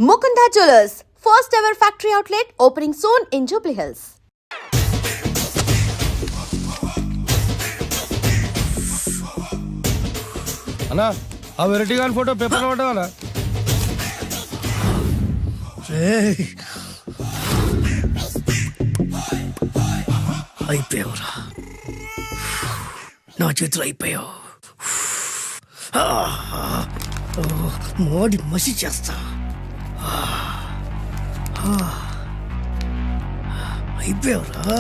Mukunda Jewellers, first ever factory outlet opening soon in Jubilee Hills. అన్నా ఆ variety గాని photo paper పట్టవాలా? అయిపోయావురా, నా చేతులు అయిపోయావు. మోడి మసి చేస్తా. అయిపోయావురా,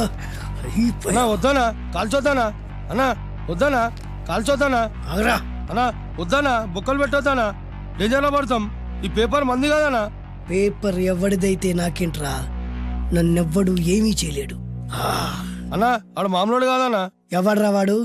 అన్నా వద్దానా కాల్చొద్దానా? అన్నా వద్దానా కాల్చొద్దానా? ఆగరా. అన్నా వద్దానా బొక్కలు పెట్టొద్దానా? డేంజర్లో పడతాం. ఈ పేపర్ మంది కాదనా? పేపర్ ఎవడిదైతే నాకేంట్రా, నన్నెవ్వడు ఏమీ చేయలేడు. అన్నా ఆడు మామూలు కాదనా? ఎవడ్రా వాడు?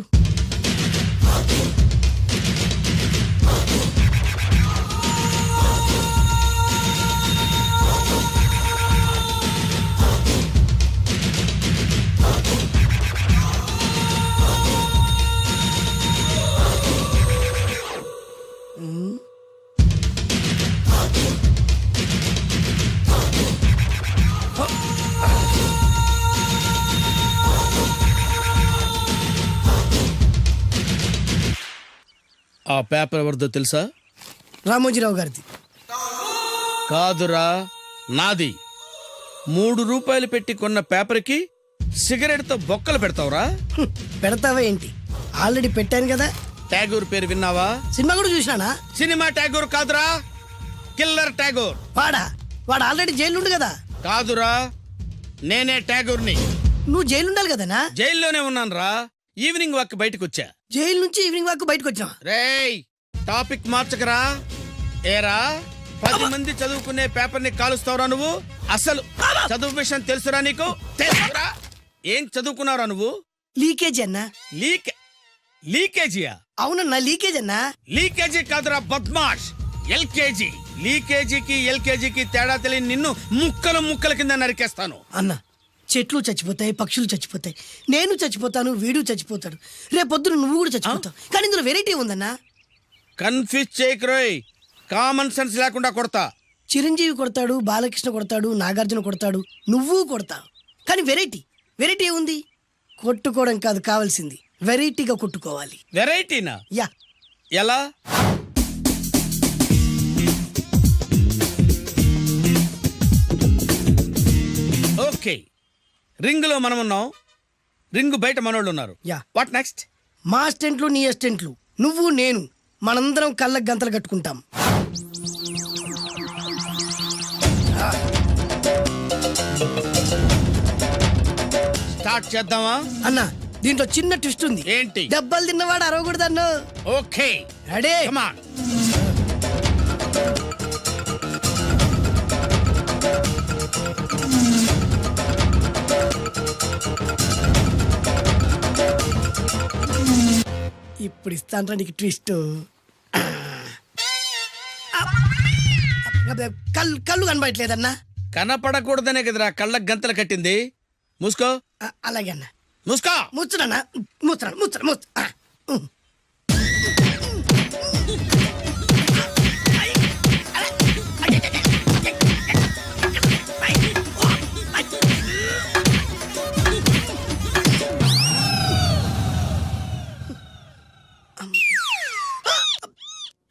ఆ పేపర్ ఎవరిదో తెలుసా? రామోజీరావు గారిది. కాదురా, నాది. 3 రూపాయలు పెట్టి కొన్న పేపర్కి సిగరెట్తో బొక్కలు పెడతావురా? పెడతావా ఏంటి? ఆల్రెడీ పెట్టాను కదా. ట్యాగూర్ పేరు విన్నావా? సినిమా కూడా చూసినానా? సినిమా ట్యాగూర్ కాదురా, కిల్లర్ ట్యాగూర్. వాడు ఆల్రెడీ జైలు ఉండు కదా. కాదురా, నేనే ట్యాగూర్ని. నువ్వు జైలు ఉండాలి కదనా? జైల్లోనే ఉన్నాను రా. ఈవినింగ్ వాక్ బయటకు వచ్చా. జైలు నుంచి ఈవినింగ్ వాక్ బయటకు వచ్చినా. రేయ్, టాపిక్ మార్చకరా. ఏరా, 10 మంది చదువుకునే పేపర్ ని కాలుస్తావురా నువ్వు? అసలు చదువు విషయం తెలుసురా నీకు? తెలుసురా? ఏం చదువుకున్నారా నువ్వు? లీకేజీ అన్నా. లీకేజీయా? అవునన్నా, లీకేజ్ అన్నా. లీకేజీ కాదురా బద్మాష్, ఎల్కేజీ. లీకేజీకి ఎల్కేజీకి తేడా తెలియని నిన్ను ముక్కలు ముక్కల కింద నరికేస్తాను. అన్నా, చెట్లు చచ్చిపోతాయి, పక్షులు చచ్చిపోతాయి, నేను చచ్చిపోతాను, వీడు చచ్చిపోతాడు, రేపొద్దున నువ్వు కూడా చచ్చిపోతావు. కానీ ఇందులో వెరైటీ ఉందన్నా. కన్ఫ్యూజ్ చేయకురోయ్, కామన్ సెన్స్ లేకుండా కొడతా. చిరంజీవి కొడతాడు, బాలకృష్ణ కొడతాడు, నాగార్జున కొడతాడు, నువ్వు కొడతావు. కానీ వెరైటీ ఉంది. కొట్టుకోవడం కాదు కావాల్సింది, వెరైటీగా కొట్టుకోవాలి. వెరైటీనా? యా. ఎలా? ఓకే, రింగ్ లో మనం ఉన్నాం, రింగ్ బయట మనోళ్ళు ఉన్నారు. యా. What next? మా అసిస్టెంట్లు, నీ అసిస్టెంట్లు, నువ్వు నేను, మనందరం కళ్ళకు గంతలు కట్టుకుంటాం. స్టార్ట్ చేద్దామా? అన్నా, దీంట్లో చిన్న ట్విస్ట్ ఉంది. ఏంటి? దెబ్బలు తిన్నవాడు అరవకూడదన్ను. Okay, ready? Come on. ఇప్పుడు ఇస్తాంట్రా నీకు ట్విస్ట్. కళ్ళు కనబడట్లేదన్నా. కనపడకూడదనే కదరా కళ్ళకు గంతలు కట్టింది. మూసుకో. అలాగే అన్న. మూసుకో. ముచ్చునన్నా, ముచ్చరా.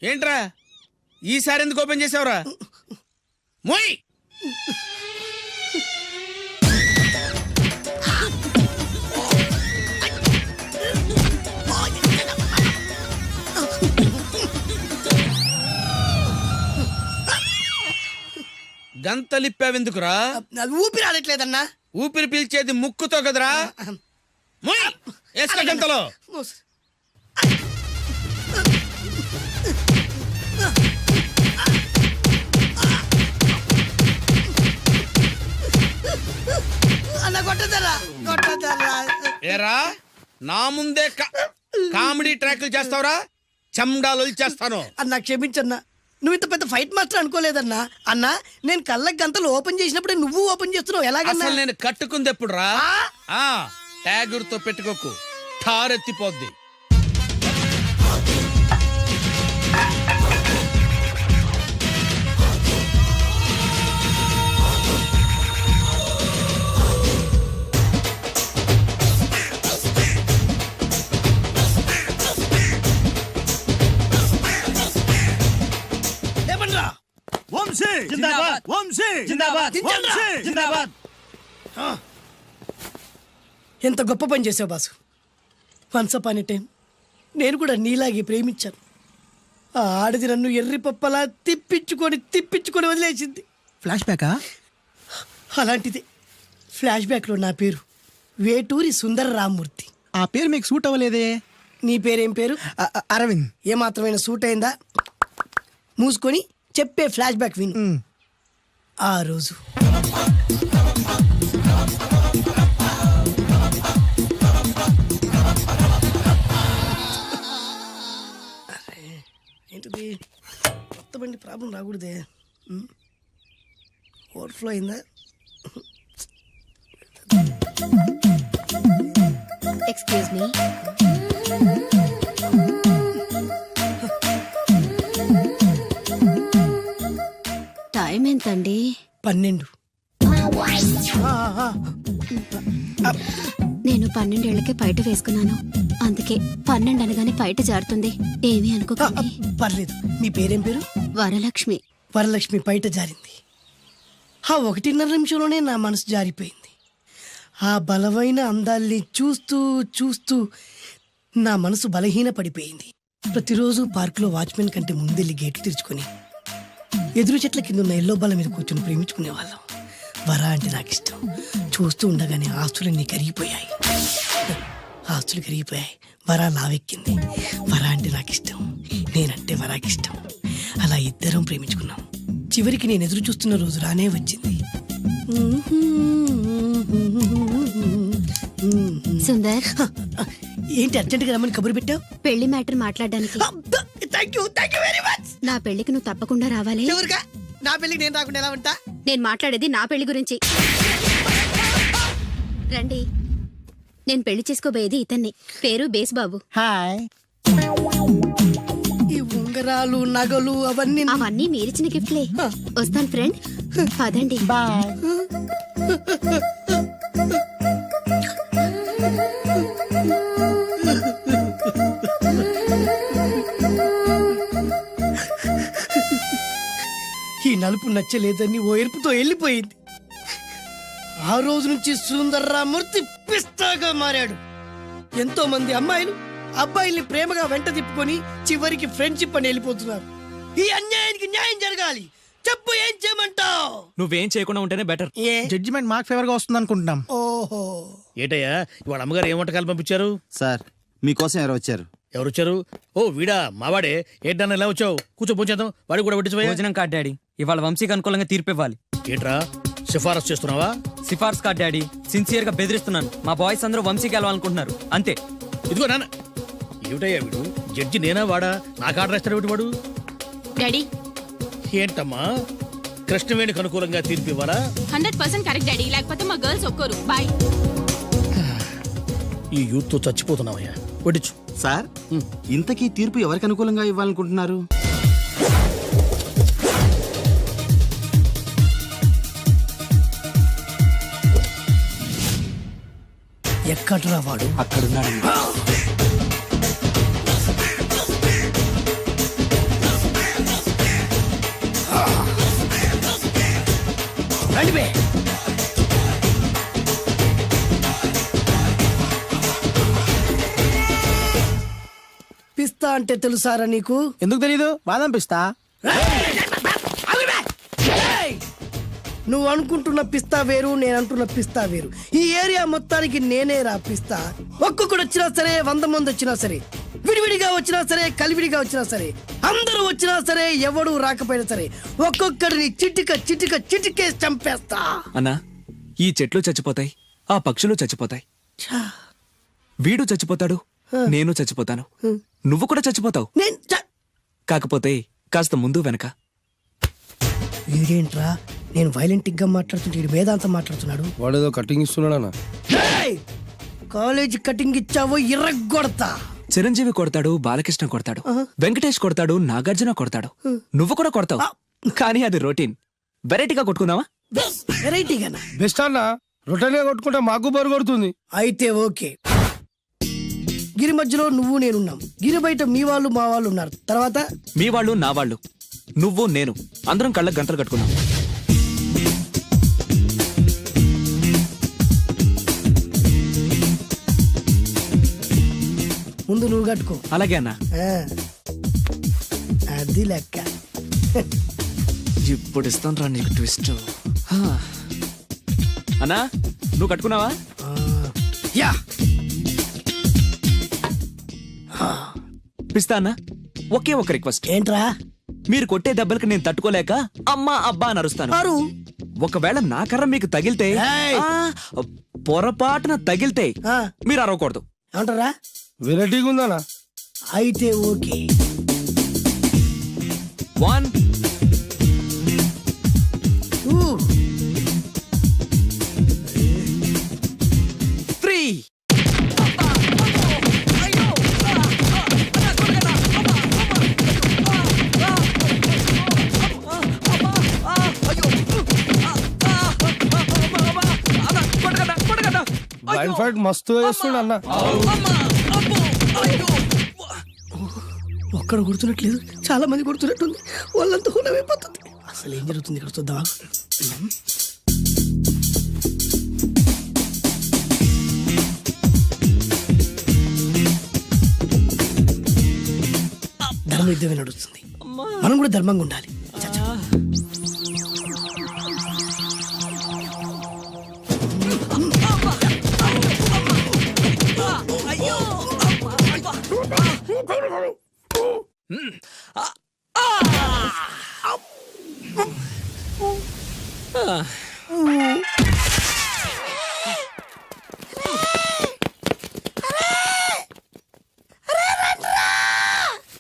ఏంట్రా ఈసారి ఎందుకు ఓపెన్ చేసావురా? మోయ్. గంతలిప్పావెందుకురా? ఊపిరి ఆడట్లేదన్నా. ఊపిరి పీల్చేది ముక్కుతో కదరా. మోయ్, వేసుకో గంతలో. ఏరా, నా ముందే కామెడీ ట్రాక్లు చేస్తావురా? చెమ్డాలు చేస్తాను. అన్నా క్షమించన్నా, నువ్వు ఇంత పెద్ద ఫైట్ మాస్టర్ అనుకోలేదన్నా. అన్నా, నేను కళ్ళకి గంతలు ఓపెన్ చేసినప్పుడే నువ్వు ఓపెన్ చేస్తున్నావు. ఎలాగన్నా? అసలు నేను కట్టుకుంది ఎప్పుడు రా? ట్యాగూర్ తో పెట్టుకోకు, ఠారెత్తిపోద్ది. వంశీ జిందాబాద్. వంశీ జిందాబాద్. వంశీ జిందాబాద్. ఎంత గొప్ప పని చేసావు boss. Once upon a time నేను కూడా నీలాగే ప్రేమించాను. ఆ ఆడది నన్ను ఎర్రి పప్పలా తిప్పించుకొని వదిలేసింది. ఫ్లాష్ బ్యాకా? అలాంటిదే ఫ్లాష్ బ్యాక్లో నా పేరు వేటూరి సుందర రామ్మూర్తి. ఆ పేరు మీకు సూట్ అవ్వలేదే. నీ పేరేం పేరు? అరవింద్. ఏమాత్రమైన సూట్ అయిందా? మూసుకొని చెప్పే ఫ్లాష్ బ్యాక్ విను. ఆ రోజు ఏంటిది కొత్త బండి ప్రాబ్లం రాకూడదే. ఓవర్ఫ్లో అయిందా? Excuse me. టైం ఎంతండి? 12. నేను 12 ఏళ్లకే పైట వేసుకున్నాను. అందుకే 12 అనగానే పైట జారుతుంది. ఏమీ అనుకోకండి. పర్లేదు. మీ పేరేం పేరు? వరలక్ష్మి. వరలక్ష్మి పైట జారింది. ఆ 1.5 నిమిషంలోనే నా మనసు జారిపోయింది. ఆ బలమైన అందాల్ని చూస్తూ చూస్తూ నా మనసు బలహీన పడిపోయింది. ప్రతిరోజు పార్కులో వాచ్మెన్ కంటే ముందెళ్ళి గేట్లు తెరుచుకొని ఎదురు చెట్ల కింద ఉన్న ఎల్లో బాల మీద కూర్చొని ప్రేమించుకునేవాళ్ళం. వరా అంటే నాకు ఇష్టం. చూస్తూ ఉండగానే ఆస్తులన్నీ కరిగిపోయాయి. వరా లావెక్కింది. వరా అంటే నాకు ఇష్టం, నేనంటే వరాకి ఇష్టం. అలా ఇద్దరం ప్రేమించుకున్నాం. చివరికి నేను ఎదురు చూస్తున్న రోజు రానే వచ్చింది. సుందర్, ఏంటి అర్జెంట్గా రమ్మని కబురు పెట్టావు? పెళ్లి మ్యాటర్ మాట్లాడడానికి. Thank you very much. నా పెళ్లికి నువ్వు తప్పకుండా రావాలి. ఎవరుగా? నా పెళ్లికి నేను రాకుండా ఎలా ఉంటా? నేను మాట్లాడేది నా పెళ్లి గురించి. రండి. నేను పెళ్లి చేసుకోబోయేది ఇతన్ని. పేరు బేస్బాబు. హాయ్. ఈ ఉంగరాలు నగలు అవన్నీ అవన్నీ మీరిచ్చిన గిఫ్ట్లే. వస్తాను ఫ్రెండ్. పదండి. బాయ్. ఈ నలుపు నచ్చలేదని ఓ ఎరుపుతో వెళ్ళిపోయింది. ఆ రోజు నుంచి సుందర్రామూర్తి పిస్తాగా మారాడు. ఎంతో మంది అమ్మాయిలు అబ్బాయిల్ని ప్రేమగా వెంట తిప్పుకొని చివరికి ఫ్రెండ్షిప్ అని వెళ్ళిపోతున్నారు. ఈ అన్యాయానికి న్యాయం జరగాలి. చెప్పు, ఏం చేయమంటావు? నువ్వేం చేయకుండా ఉంటేనే బెటర్. ఏ? జడ్జిమెంట్ మాకు ఫేవర్ గా వస్తుంది అనుకుంటున్నాం. ఓహో, ఏటయ్యా ఇవాళ అమ్మగారు ఏం వంటకాలు పంపించారు? సార్ మీకోసం ఎవరు వచ్చారు? ఎవరు వచ్చారు? ఓ వీడా, మావాడే. ఏంటన్నా ఇలా వచ్చావు? కూర్చో పోంచేద్దాం. వాడికి కూడా వడ్డించబోయా. భోజనం కార్డ్ డాడీ, ఇవాళ వంశీకి అనుకూలంగా తీర్పు ఇవ్వాలి. ఏంట్రా సిఫారసు చేస్తున్నావా? సిఫార్స్ కార్డ్ డాడీ, సిన్సియర్ గా బెదిరిస్తున్నాను. మా బాయ్స్ అందరూ వంశీకి వెళ్ళాలనుకుంటున్నారు అంతే. ఇదిగో నాన్న. ఏమిటయ్యా వీడు? జడ్జి నేనా వాడా? నాకు ఆర్డర్ ఇస్తాడు వాడు. డాడీ ఏంటమ్మా కృష్ణవేణికి అనుకూలంగా తీర్పు ఇవ్వాలా? 100% కరెక్ట్ డాడీ, లేకపోతే మా గర్ల్స్ ఒక్కరు. బాయ్. ఈ యూత్ తో చచ్చిపోతున్నావయ్యా. వడ్డించు. సార్ ఇంతకీ తీర్పు ఎవరికి అనుకూలంగా ఇవ్వాలనుకుంటున్నారు? ఎక్కడ్రా వాడు? అక్కడున్నాడు. రండిపే. పిస్తా అంటే తెలుసారా నీకు? ఎందుకు తెలీదు? బాదం పిస్తా. నువ్వు అనుకుంటున్న పిస్తా వేరు, నేను అంటున్న పిస్తా వేరు. ఈ ఏరియా మొత్తానికి నేనే రా పిస్తా. ఒక్కొక్కడు వచ్చినా సరే, 100 మంది వచ్చినా సరే, విడివిడిగా వచ్చినా సరే, కలివిడిగా వచ్చినా సరే, అందరూ వచ్చినా సరే, ఎవడు రాకపోయినా సరే, ఒక్కొక్కడిని చిటికేసి చంపేస్తా. అన్నా, ఈ చెట్లు చచ్చిపోతాయి, ఆ పక్షులు చచ్చిపోతాయి, వీడు చచ్చిపోతాడు, నేను చచ్చిపోతాను, నువ్వు కూడా చచ్చిపోతావు. కాకపోతే కాస్త ముందు వెనక. వీడేంట్రా నేను వైలెంటిక్ గా మాట్లాడుతుంటే వీడు వేదాంతం మాట్లాడుతున్నాడు. వాడేదో కటింగ్ ఇస్తున్నాడన్నా. కాలేజ్ కటింగ్ ఇచ్చావో ఇర్రగొడతా. చిరంజీవి కొడతాడు, బాలకృష్ణ కొడతాడు, వెంకటేష్ కొడతాడు, నాగార్జున కొడతాడు, నువ్వు కూడా కొడతావు. కానీ అది రొటీన్. వెరైటీగా కొట్టుకుందామా? వెరైటీగానా? బెస్ట్ అన్న, రొటనే కొట్టుకుంటే మాకు బరు కొడుతుంది. అయితే ఓకే. గిరి మధ్యలో నువ్వు నేనున్నాం. గిరి బయట మీ వాళ్ళు మా వాళ్ళు ఉన్నారు. తర్వాత మీ వాళ్ళు నా వాళ్ళు. నువ్వు నేను అందరం కళ్ళకి గంటలు కట్టుకున్నాం. ముందు నువ్వు కట్టుకో. అలాగే అన్నా. ఆ, అది లెక్క. ఇప్పుడు ఇస్తాను రా నీకు ట్విస్ట్. అన్నా నువ్వు కట్టుకున్నావా? ఆ, యా. పిస్తా అన్నా, ఒకే ఒక రిక్వెస్ట్. ఏంట్రా? మీరు కొట్టే దెబ్బలకి నేను తట్టుకోలేక అమ్మా అబ్బా అని అరుస్తాను. అరు. ఒకవేళ నా కర్ర మీకు తగిలితే, ఏయ్! పొరపాటున తగిలితే ఆ, మీరు అరవకూడదు. ఏమంటారా? వెరైటీగా ఉందనా? అయితే ఓకే. 1 ఊ, 3 బ్లైండ్ ఫైట్ మస్తు వేస్తుండ అన్న. ఒక్కడ గుర్తున్నట్లేదు, చాలా మంది గుర్తున్నట్టుంది. వాళ్ళంతా హునమైపోతుంది. అసలు ఏం జరుగుతుంది ఇక్కడ చూద్దామా? ధర్మ యుద్ధమే నడుస్తుంది. మనం కూడా ధర్మంగా ఉండాలి. చచ్చా.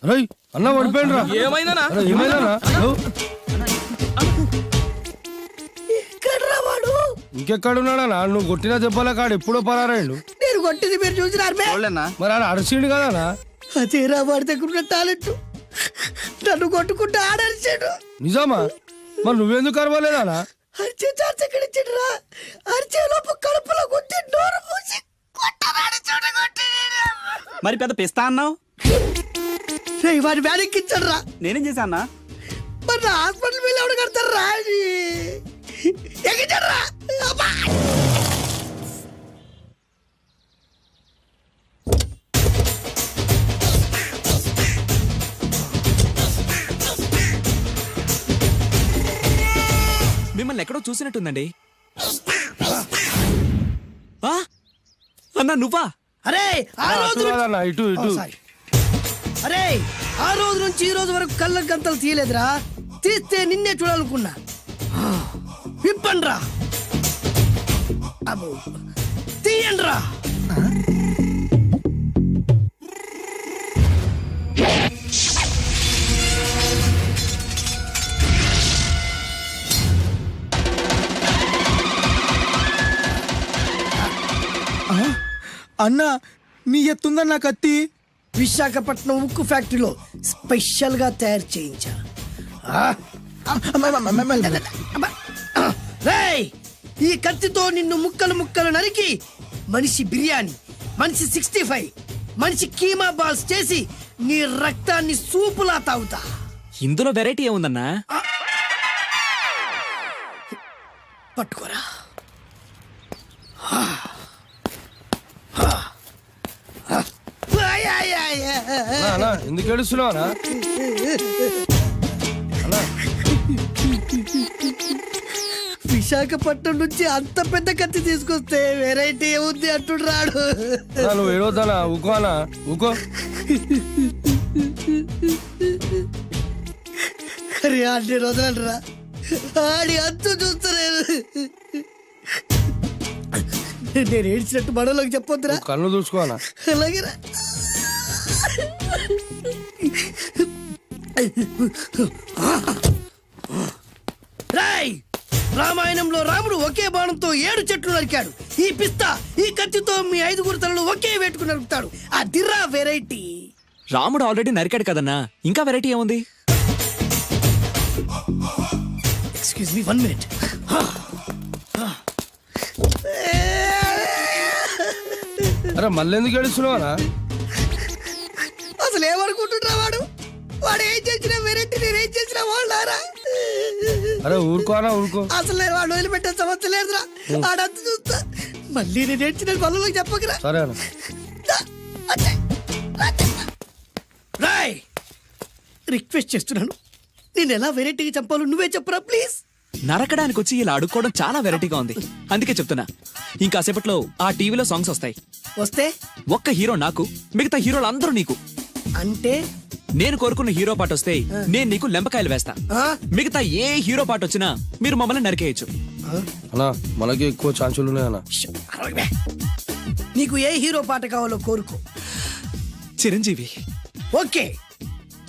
రై అన్న పడిపోయిండ్రా. ఏమైందనా? అరే, ఏమైందన్నా? ఎక్కడ్రా వాడు? ఇంకెక్కడున్నాడనా? నువ్వు కొట్టిన దెబ్బల కాడు ఎప్పుడో పరారాయండు. నేను కొట్టింది మీరు చూసినారు. మరి ఆడ అరిచిండు కదా? అదేరా వాడి దగ్గర ఉన్న టాలెంట్. నన్ను కొట్టుకుంటూ ఆడరిచాడు. నిజమా? మరి నువ్వెందుకు అరవలేదానా? అరిచే ఛాన్స్ ఎక్కడ ఇచ్చాడురా? అరిచే లోపు కడుపులో కొట్టి నోరు మూసి కొట్టరాడు చూడగొట్టి. మరి పెద్ద పిస్తా అన్నావు, వాడి వ్యానికి ఇచ్చాడు రా. నేనేం చేశా అన్నా? మరి నా హాస్పిటల్ బిల్ ఎవడు కడతారు రా? ఎక్కించాడు రా. అబ్బా! మిమ్మల్ని ఎక్కడో చూసినట్టుందండి. ఆ? అన్నా నువ్వా? అరే ఆ రోజు అటు కాదన్నా, ఇటు ఇటు. అరే ఆ రోజు నుంచి ఈ రోజు వరకు కళ్ళ గంతలు తీయలేదురా. తీస్తే నిన్నే చూడాలనుకున్నా. విప్పండ్రా. అబ్బో తీయండ్రా. అన్నా నీ ఎత్తుందన్న కత్తి. విశాఖపట్నం ఉక్కు ఫ్యాక్టరీలో స్పెషల్ గా తయారు చేయించా. రేయ్, ఈ కత్తితో నిన్ను ముక్కలు ముక్కలు నరికి మనిషి బిర్యానీ, మనిషి 65, మనిషి కీమా బాల్స్ చేసి నీ రక్తాన్ని సూపులా తాగుతా. ఇందులో వెరైటీ ఏముందన్నా? పట్టుకోరా. అన్నా, ఎందుకు ఏడుస్తున్నావనా? విశాఖపట్నం నుంచి అంత పెద్ద కత్తి తీసుకొస్తే వెరైటీ ఏముంది అంటుడు రాడు. అన్నా, నువ్వు ఏడవద్దానా? ఊకో అన్నా, ఊకో. అరే అన్ని రోజులంటరా ఆడి అంతు చూస్తలేదు. నేను ఏడ్చినట్టు మనలోకి చెప్పొద్దురా. నువ్వు కన్ను చూసుకో అన్నా. అలాగేరా. రాయ్, రామాయణంలో రాముడు ఒకే బాణంతో 7 చెట్లు నరికాడు. ఈ పిస్తా ఈ కత్తితో మీ 5 తలలు ఒకే వేటుకు నరుకుతాడు. ఆ దిర్రా వెరైటీ. రాముడు ఆల్రెడీ నరికాడు కదన్నా, ఇంకా వెరైటీ ఏముంది? Excuse me 1 minute. అరే మళ్ళీ ఎందుకు ఏడుస్తున్నావనా? అసలు ఏమనుకుంటున్నా వాడు? వాడు ఏం చేసిన వెరైటీ నేనేం చేసిన వాళ్ళారా అరే ఊరుకోనా ఊరుకో. అసలు నేను వాడు వదిలిపెట్టే సమస్య లేదురా. ఆడంత చూస్తా మళ్ళీ నేను ఏడ్చిన పనులకు చెప్పకరా. సరే అన్న. రాయ్ రిక్వెస్ట్ చేస్తున్నాను, నేను ఎలా వెరైటీగా చంపాలో నువ్వే చెప్పరా ప్లీజ్. నరకడానికి వచ్చి ఇలా అడుక్కోవడం చాలా వెరైటీగా ఉంది. అందుకే చెప్తున్నా, ఇంకాసేపట్లో ఆ టీవీలో సాంగ్స్ వస్తాయి. వస్తే ఒక్క హీరో నాకు, మిగతా హీరోలు అందరూ నీకు. అంటే నేను కోరుకున్న హీరో పాట వస్తే నేను నీకు లెంపకాయలు వేస్తా. ఆ? మిగతా ఏ హీరో పాట వచ్చినా మీరు మమ్మల్ని నరికేయచ్చు. అన్నా మనకి ఎక్కువ ఛాన్సులు ఉన్నాయి అన్న. నీకు ఏ హీరో పాట కావాలో కోరుకో. చిరంజీవి. ఓకే,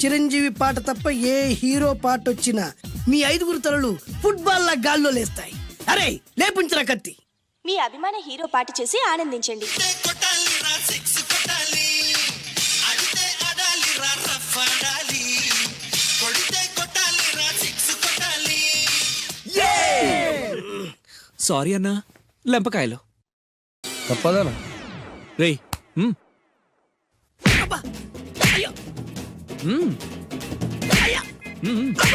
చిరంజీవి పాట తప్ప ఏ హీరో పాట వచ్చినా మీ 5 తలలు ఫుట్బాల్ లా గాల్లో లేస్తాయి. అరే లేపుంచరా కత్తి. మీ అభిమాన హీరో పాట చేసి ఆనందించండి. సారీ అన్నా, లెంపకాయలు. తప్పదనా? రేయ్ అబ్బా! అయ్యో! అయ్యా! అబ్బా!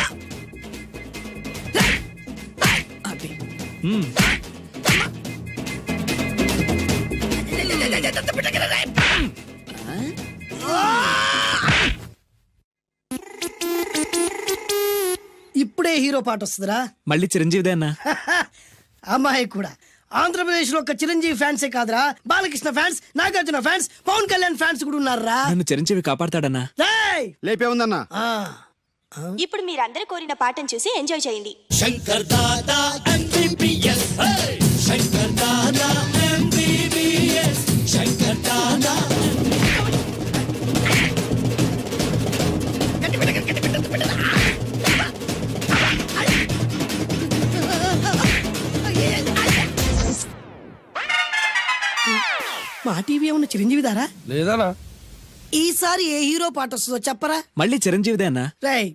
అది. ఇప్పుడే హీరో పాట వస్తుందిరా. మళ్ళీ చిరంజీవిదే అన్నా. అమ్మాయి కూడా ఆంధ్రప్రదేశ్ లో ఒక చిరంజీవి ఫ్యాన్సే కాదురా, Balakrishna fans, Nagarjuna fans, Pawan Kalyan fans కూడా ఉన్నారా. నన్ను చిరంజీవి కాపాడతాడన్నా. రేయ్! లేపే ఉందన్నా. ఆ, ఇప్పుడు మీరందరూ కోరిన పాటను చూసి ఎంజాయ్ చేయండి. మా టీవీ ఏమన్నా చిరంజీవి దారా? లేదనా? ఈసారి ఏ హీరో పాట వస్తుందో చెప్పరా. మళ్ళీ చిరంజీవిదే అన్నా. రేయ్,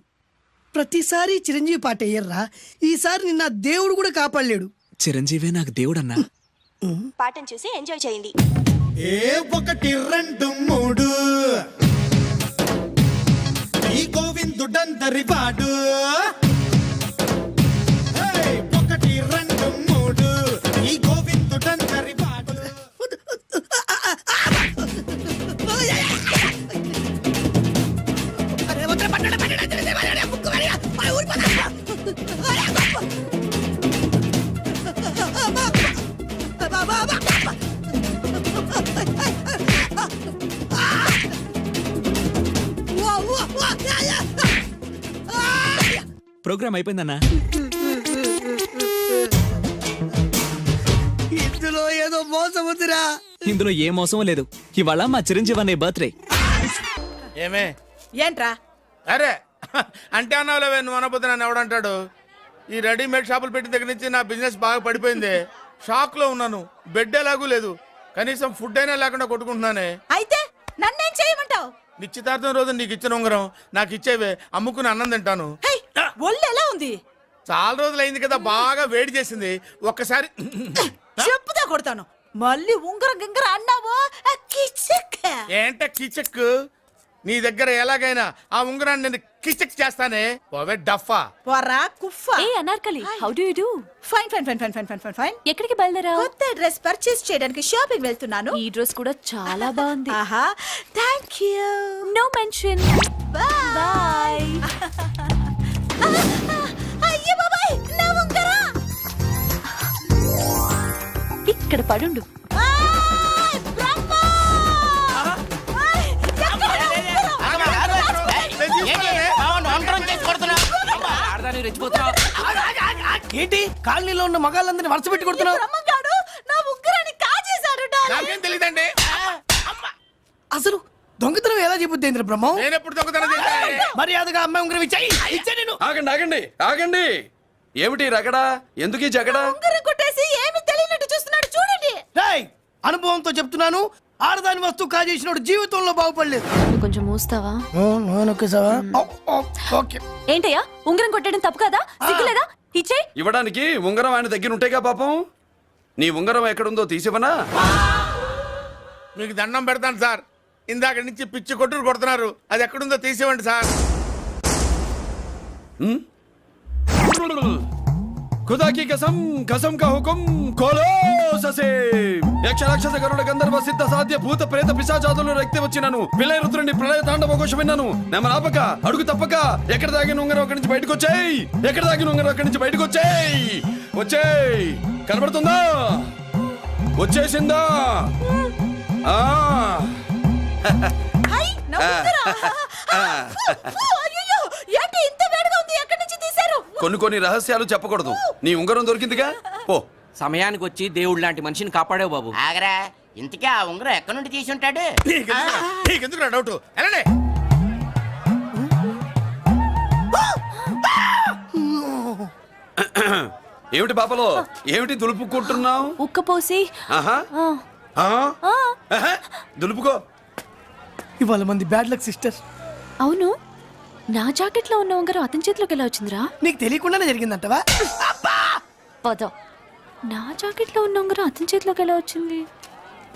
ప్రతిసారి చిరంజీవి పాట వేయర్రా. ఈసారి నిన్న దేవుడు కూడా కాపాడలేడు. చిరంజీవే నాకు దేవుడన్నా. పాటను చూసి ఎంజాయ్ చేయండి. 1 2 3 ఈ గోవిందుడందరి వాడు. 1 2 3 ఈ గోవిందుడందరి వాడు. ప్రోగ్రామ్ అయిపోయిందన్నా. ఇందులో ఏదో మోసం ఉందిరా. ఇందులో ఏ మోసం లేదు. ఇవాళ మా చిరంజీవి అనే బర్త్డే. ఏమే ఏంట్రా? అరే అంటే అన్నావులేవే, నువ్వు అనబోతే నన్ను ఎవడంటాడు. ఈ రెడీమేడ్ షాపులు పెట్టిన దగ్గర నుంచి నా బిజినెస్ బాగా పడిపోయింది. షాక్ లో ఉన్నాను. బెడ్ ఎలాగూ లేదు, కనీసం ఫుడ్ అయినా లేకుండా కొట్టుకుంటున్నానే. అయితే నన్నేం చేయమంటావు? నిశ్చితార్థం రోజు నీకు ఇచ్చిన ఉంగరం నాకు ఇచ్చేవే, అమ్ముకుని అన్నం తింటాను. ఒళ్ళు ఎలా ఉంది? చాలా రోజులు అయింది కదా, బాగా వేడి చేసింది. ఒక్కసారి చెప్పుదా కొడతాను. మళ్ళీ ఉంగరం గింగర అన్నావో ఏంట కిచక్. నీ దగ్గర ఎలాగైనా ఆ ఉంగరాన్ని నేను కిచక్ చేస్తానే. పోవే డఫా. పోరా కుఫా. ఏ Anarkali, how do you do? Fine fine fine fine fine fine fine fine. ఎక్కడికి బయలుదేరావు? కొత్త డ్రెస్ పర్చేస్ చేయడానికి షాపింగ్ వెళ్తున్నాను. ఈ డ్రెస్ కూడా చాలా బాగుంది. ఆహా, thank you. No mention. Bye. అయ్యో బాబాయ్, నా ఉంగరం ఇక్కడ పడుండు. ఏంటి కాలనీలో ఉన్న మగాళ్ళందరినీ వరుస పెట్టి కొడుతున్నావు? బ్రహ్మంగాడు నా ఉంగరాన్ని కాజేశాడు. నాకేం తెలియదండి. అసలు దొంగతనం ఎలా చెబుద్ది బ్రహ్మం? నేను ఎప్పుడు దొంగతనం చేశాను? మర్యాదగా అమ్మాయి ఉంగరం ఇచ్చాయి. నేను ఆగండి ఆగండి ఆగండి. ఏమిటి రగడా? ఎందుకు ఈ జగడా? ఉంగరం కొట్టేసి ఏమీ తెలియనట్టు చూస్తున్నాడు చూడండి. రేయ్, అనుభవంతో చెప్తున్నాను, ఆడదాని వస్తువు కాజేసినోడు జీవితంలో బాగుపడలేదు. కొంచెం మూస్తావా? ఓకే. ఏంటయ్యా, ఉంగరం కొట్టడం తప్పు కదా? సిగ్గులేదా? ఇచ్చే. ఇవ్వడానికి ఉంగరం ఆయన దగ్గర ఉంటేగా పాపం. నీ ఉంగరం ఎక్కడుందో తీసివనా? మీకు దండం పెడతాను సార్, ఇందాక నుంచి పిచ్చి కొట్టుడు కొడుతున్నారు. అది ఎక్కడుందో తీసివ్వండి సార్. खुदा की कसम कसम का हुकुम खोलो ससे యక్ష రాక్షస గరుడ గంధర్వ సిద్ధ సాధ్య భూత ప్రేత పిశాచాదులు రక్తి వచ్చినాను విలయ రుద్రుని ప్రళయ తాండవ ఘోషం విన్నాను నెమరాపక అడుగు తప్పక ఎక్కడ దాగిన ఉంగరం అక్కడి నుంచి బయటకు వచ్చేయ్ ఎక్కడ దాగిన ఉంగరం అక్కడి నుంచి బయటకు వచ్చేయ్ వచ్చేయ్ కనబడుతుందా వచ్చేసిందా ఆ హాయ్ నవ్వుతారా అయ్యో ఏంటి ఇంత వేడిగా ఉంది ఎక్కడి నుంచి తీశారు కొన్ని రహస్యాలు చెప్పకూడదు నీ ఉంగరం దొరికిందిగా పో సమయానికి వచ్చి దేవుడు లాంటి మనిషిని కాపాడావు బాబు. ఆగరా ఇంతకీ ఆ ఉంగరం ఎక్కడి నుండి తీసి ఉంటాడు నీకెందుకు డౌట్ వెళ్ళండి. ఏమిటి పాపలో ఏమిటి దులుపుకుంటున్నావు ఉక్కపోసి ఆహా ఆహా. దులుపుకో ఇవాళ మంది బ్యాడ్ లక్ సిస్టర్. అవును నా జాకెట్ లో ఉన్న ఉంగరం అతని చేతిలోకి ఎలా వచ్చిందిరా? నీకు తెలియకుండానే జరిగిందంటవా? పద. నా జాకెట్ లో ఉన్న ఉంగరం అతని చేతిలోకి ఎలా వచ్చింది?